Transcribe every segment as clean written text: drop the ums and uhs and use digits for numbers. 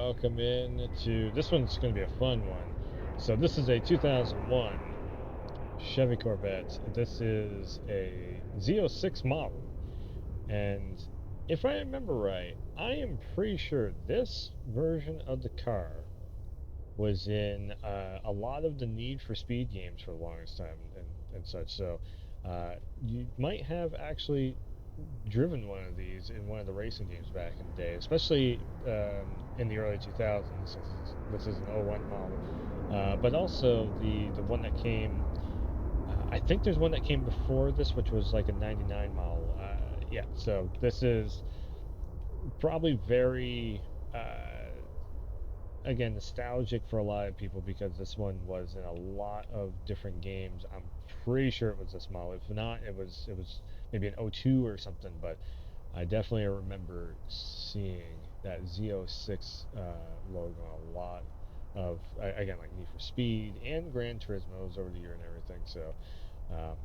welcome in to this one's going to be a fun one. So this is a 2001 Chevy Corvette. This is a Z06 model, and if I remember right, I am pretty sure this version of the car was in a lot of the Need for Speed games for the longest time and such. So you might have actually driven one of these in one of the racing games back in the day, especially in the early 2000s. This is an '01 model, but also the one that came. I think there's one that came before this, which was like a '99 model. Yeah, so this is probably very again nostalgic for a lot of people because this one was in a lot of different games. I'm pretty sure it was this model. If not, it was maybe an '02 or something, but I definitely remember seeing that Z06 logo on a lot of, again, like Need for Speed and Gran Turismos over the year and everything. So,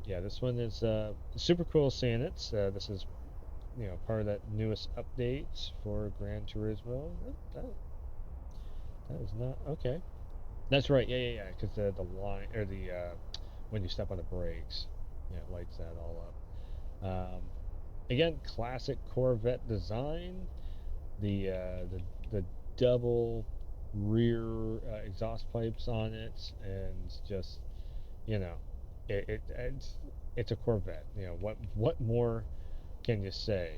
yeah, this one is super cool seeing it. This is, part of that newest update for Gran Turismo. That is not okay. That's right. Yeah, yeah, yeah. Because the line or the when you step on the brakes, yeah, it lights that all up. Again, classic Corvette design. The double rear exhaust pipes on it, and just you know, it's a Corvette. What more can you say?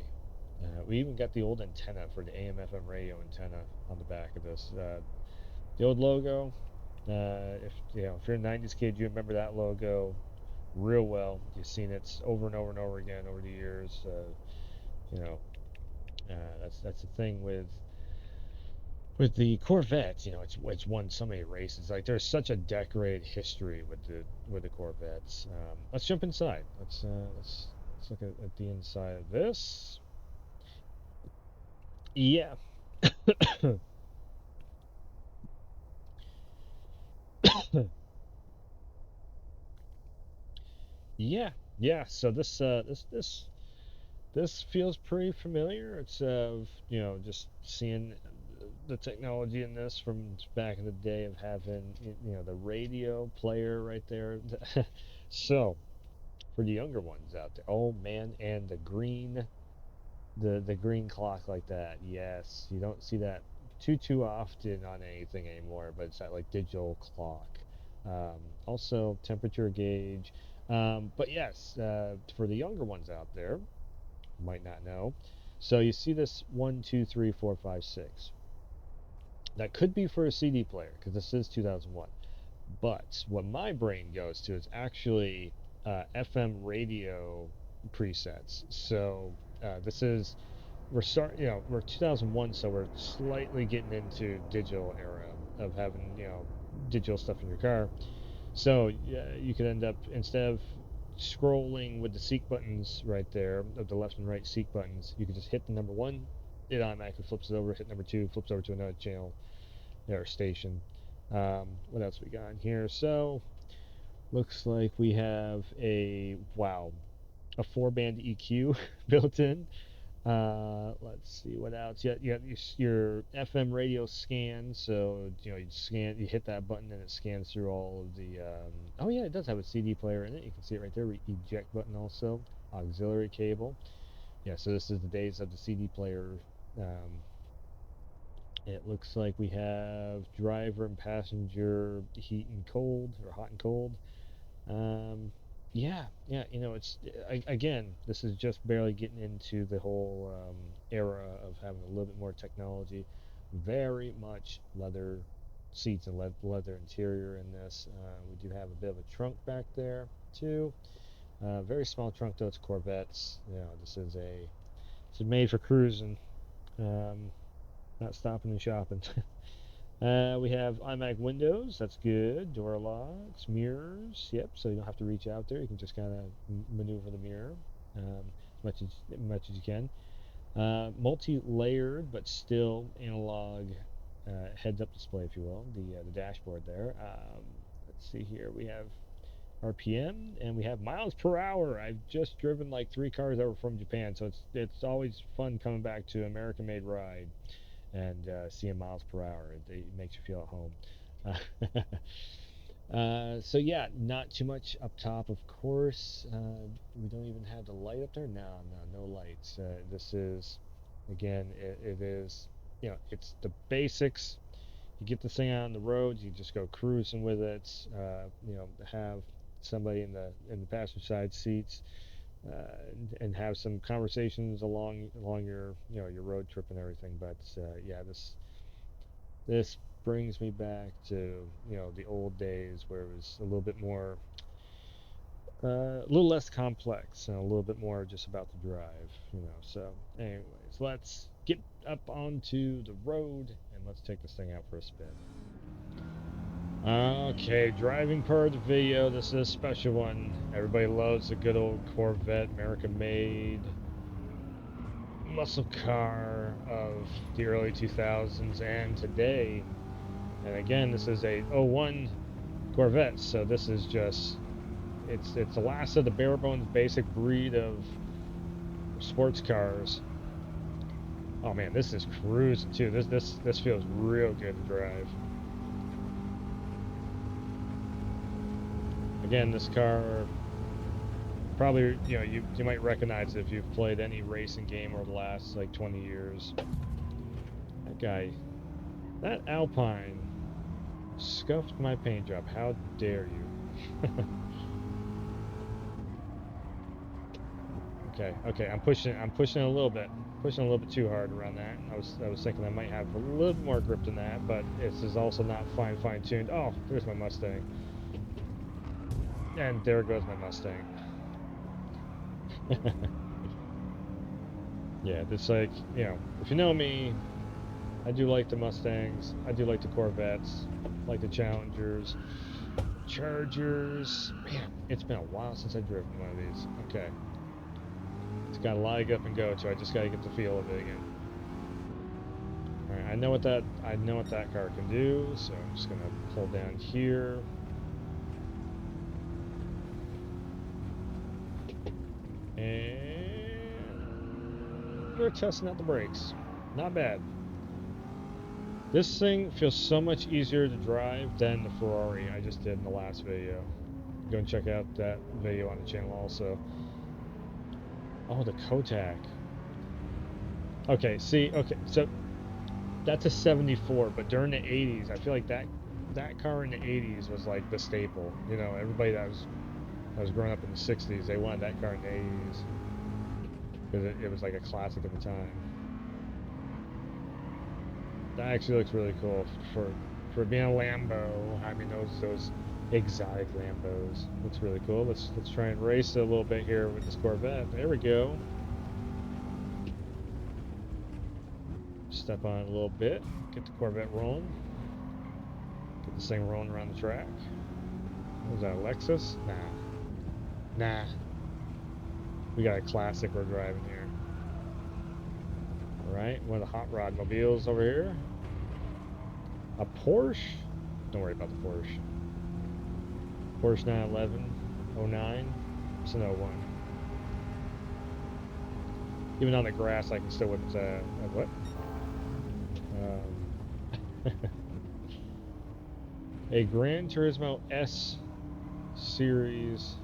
We even got the old antenna for the AM/FM radio antenna on the back of this. The old logo. If you're a '90s kid, you remember that logo real well. You've seen it over and over and over again over the years. You know, that's the thing with the Corvettes. It's won so many races. Like there's such a decorated history with the Corvettes. Let's jump inside. Let's look at the inside of this. Yeah, yeah, yeah. So this feels pretty familiar. It's just seeing the technology in this from back in the day of having the radio player right there. So for the younger ones out there, oh man, and the green clock like that. Yes, you don't see that too often on anything anymore, but it's that like digital clock. Um, Also temperature gauge. But yes, for the younger ones out there, might not know. So you see this one, two, three, four, five, six. That could be for a CD player because this is 2001. But what my brain goes to is actually FM radio presets. So this is we're 2001, so we're slightly getting into digital era of having digital stuff in your car. So you could end up, instead of scrolling with the seek buttons right there, of the left and right seek buttons, you could just hit the number one, it automatically flips it over. Hit number two, flips over to another channel or station. What else we got in here? So looks like we have a 4-band EQ built in. Let's see what else. You got your FM radio scan. So you hit that button and it scans through all of the. Oh yeah, it does have a CD player in it. You can see it right there. Eject button also. Auxiliary cable. Yeah, so this is the days of the CD player. Um, it looks like we have driver and passenger heat and cold, or hot and cold. Um, yeah, yeah, again, this is just barely getting into the whole era of having a little bit more technology. Very much leather seats and leather interior in this. We do have a bit of a trunk back there too. Very small trunk though. It's Corvettes. This is made for cruising, um, not stopping and shopping. We have automatic windows. That's good. Door locks, mirrors. Yep. So you don't have to reach out there. You can just kind of maneuver the mirror as much as you can. Multi-layered, but still analog heads-up display, if you will. The dashboard there. Let's see here. We have RPM and we have miles per hour. I've just driven like 3 cars over from Japan, so it's always fun coming back to American-made ride and seeing miles per hour. It makes you feel at home. So yeah, not too much up top, of course. We don't even have the light up there. No, no, no lights. This is, again, it is, it's the basics. You get this thing out on the road, you just go cruising with it. Have somebody in the passenger side seats, and have some conversations along your your road trip and everything. But yeah, this brings me back to the old days where it was a little bit more, a little less complex and a little bit more just about the drive. So anyways, let's get up onto the road and let's take this thing out for a spin. Okay, driving part of the video. This is a special one. Everybody loves a good old Corvette, American made muscle car of the early 2000s and today. And again, this is a '01 Corvette, so this is just, it's the last of the bare bones basic breed of sports cars. Oh man, this is cruising too. This feels real good to drive. Again, this car probably, you might recognize it if you've played any racing game over the last like 20 years. That guy, that Alpine scuffed my paint job. How dare you? Okay, I'm pushing a little bit. Pushing a little bit too hard around that. I was thinking I might have a little more grip than that, but this is also not fine tuned. Oh, there's my Mustang. And there goes my Mustang. Yeah, it's like, if you know me, I do like the Mustangs. I do like the Corvettes, like the Challengers, Chargers. Man, it's been a while since I've driven one of these. Okay. It's got a leg up and go to. I just gotta get the feel of it again. Alright, I know what that car can do, so I'm just gonna pull down here. And we're testing out the brakes. Not bad. This thing feels so much easier to drive than the Ferrari I just did in the last video. Go and check out that video on the channel also. Oh, the Kotak. Okay, so that's a 74, but during the 80s, I feel like that car in the 80s was like the staple. Everybody that was growing up in the 60s, they wanted that car in the 80s because it was like a classic at the time. That actually looks really cool for being a Lambo. I mean, those exotic Lambos. Looks really cool. Let's try and race a little bit here with this Corvette. There we go. Step on it a little bit. Get the Corvette rolling. Get this thing rolling around the track. What was that, a Lexus? Nah. We got a classic we're driving here. Alright, one of the hot rod mobiles over here. A Porsche? Don't worry about the Porsche. Porsche 911, 09. It's an 01. Even on the grass, I can still whip what? A Gran Turismo S series.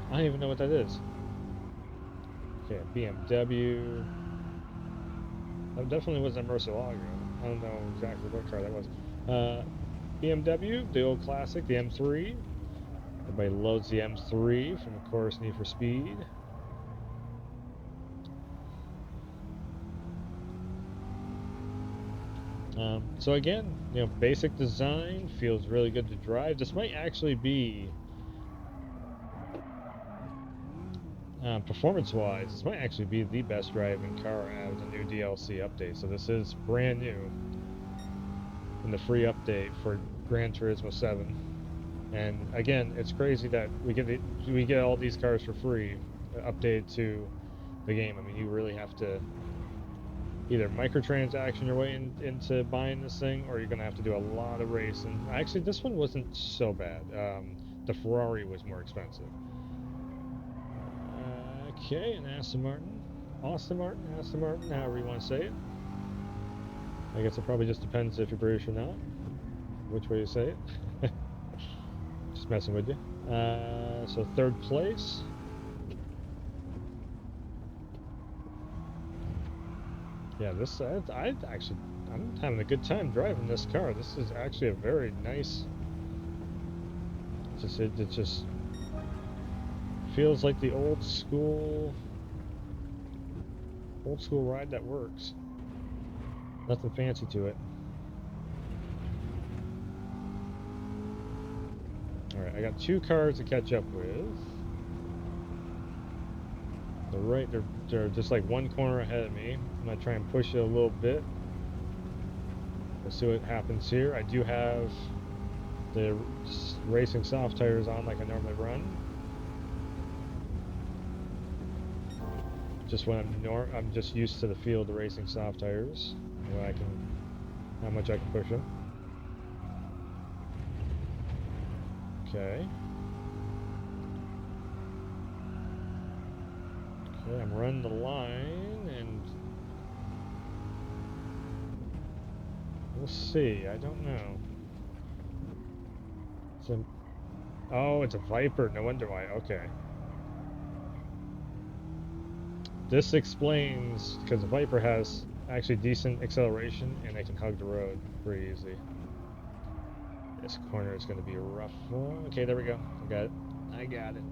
I don't even know what that is. Okay, BMW. That definitely wasn't a Murcielago. I don't know exactly what car that was. BMW, the old classic, the M3. Everybody loads the M3 from, of course, Need for Speed. So again, basic design, feels really good to drive. This might actually be, performance-wise, this might actually be the best driving car out of the new DLC update. So this is brand new in the free update for Gran Turismo 7. And again, it's crazy that we get all these cars for free, updated to the game. I mean, you really have to either microtransaction your way into buying this thing, or you're gonna have to do a lot of racing. Actually, this one wasn't so bad. The Ferrari was more expensive. Okay, an Aston Martin. Aston Martin, however you want to say it. I guess it probably just depends if you're British or not, which way you say it. Just messing with you. So third place. Yeah, this I'm having a good time driving this car. This is actually a very nice. It just feels like the old school ride that works. Nothing fancy to it. All right, I got 2 cars to catch up with. They're just like 1 corner ahead of me. I'm gonna try and push it a little bit. We'll see what happens here. I do have the racing soft tires on like I normally run. Just when I'm just used to the feel of the racing soft tires, when how much I can push them. Okay. Okay, I'm running the line, and we'll see. I don't know. Oh, it's a Viper. No wonder why. Okay. This explains, because the Viper has actually decent acceleration, and they can hug the road pretty easy. This corner is going to be a rough one. Okay, there we go. I got it. I got it.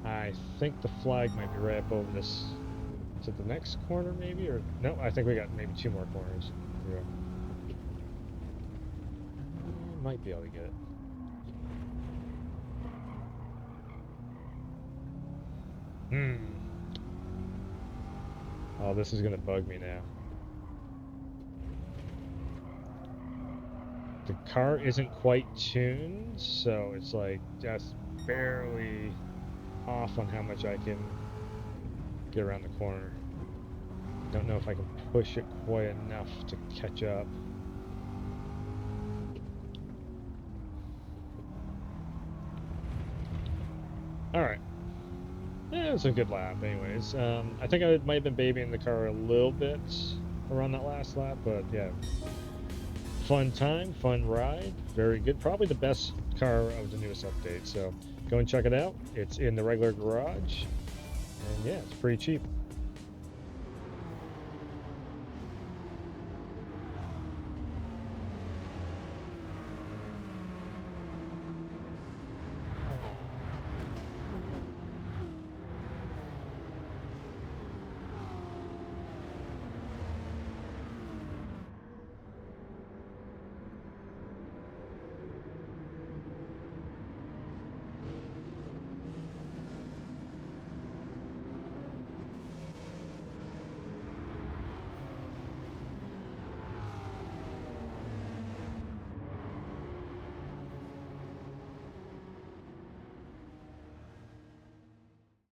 I think the flag might be right up over this. Is it the next corner, maybe? Or no, I think we got maybe 2 more corners. Yeah. Might be able to get it. Oh, this is gonna bug me now. The car isn't quite tuned, so it's like just barely off on how much I can get around the corner. Don't know if I can push it quite enough to catch up. Alright. Yeah, it was a good lap anyways. I think I might have been babying the car a little bit around that last lap, but yeah. Fun time, fun ride, very good. Probably the best car of the newest update, so go and check it out. It's in the regular garage, and yeah, it's pretty cheap.